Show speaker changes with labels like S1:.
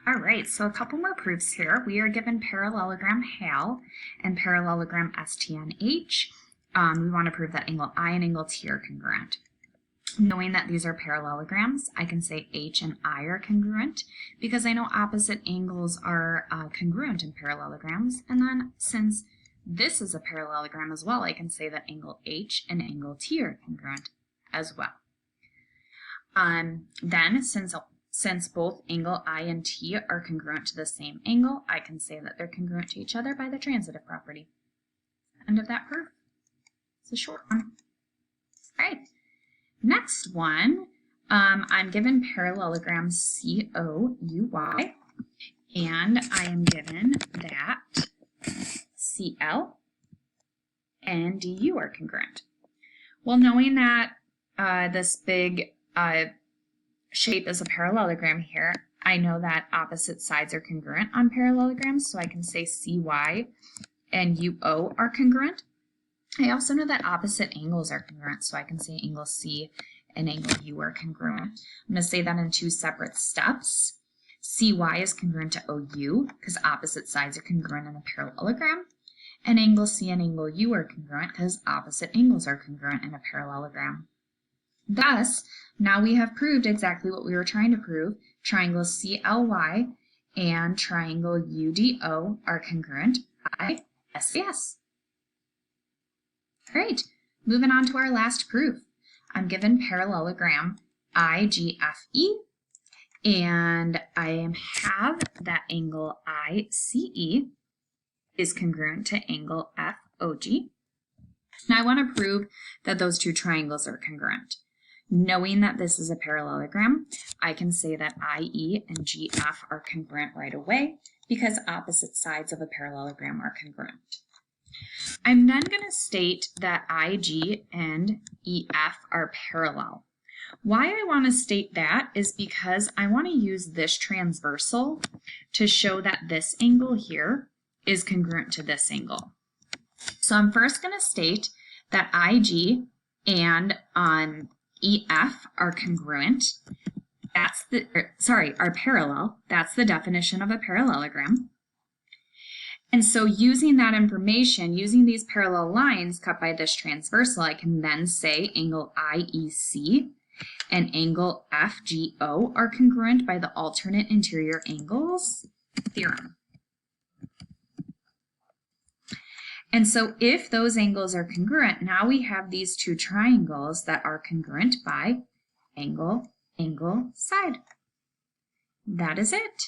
S1: All right, so a couple more proofs here. We are given parallelogram HAL and parallelogram STNH. We want to prove that angle I and angle T are congruent. Knowing that these are parallelograms, I can say H and I are congruent because I know opposite angles are congruent in parallelograms. And then since this is a parallelogram as well, I can say that angle H and angle T are congruent as well. Then since both angle I and T are congruent to the same angle, I can say that they're congruent to each other by the transitive property. End of that proof. It's a short one. All right. Next one, I'm given parallelogram COUY, and I am given that CL and DU are congruent. Well, knowing that this big shape is a parallelogram here, I know that opposite sides are congruent on parallelograms, so I can say CY and UO are congruent. I also know that opposite angles are congruent, so I can say angle C and angle U are congruent. I'm going to say that in two separate steps. CY is congruent to OU because opposite sides are congruent in a parallelogram, and angle C and angle U are congruent because opposite angles are congruent in a parallelogram. Thus, now we have proved exactly what we were trying to prove. Triangle CLY and triangle UDO are congruent by SAS. All right, moving on to our last proof. I'm given parallelogram IGFE, and I have that angle ICE is congruent to angle FOG. Now I want to prove that those two triangles are congruent. Knowing that this is a parallelogram, I can say that IE and GF are congruent right away because opposite sides of a parallelogram are congruent. I'm then going to state that IG and EF are parallel. Why I want to state that is because I want to use this transversal to show that this angle here is congruent to this angle. So I'm first going to state that IG and EF are congruent. Are parallel. That's the definition of a parallelogram. And so using that information, using these parallel lines cut by this transversal, I can then say angle IEC and angle FGO are congruent by the alternate interior angles theorem. And so if those angles are congruent, now we have these two triangles that are congruent by angle, angle, side. That is it.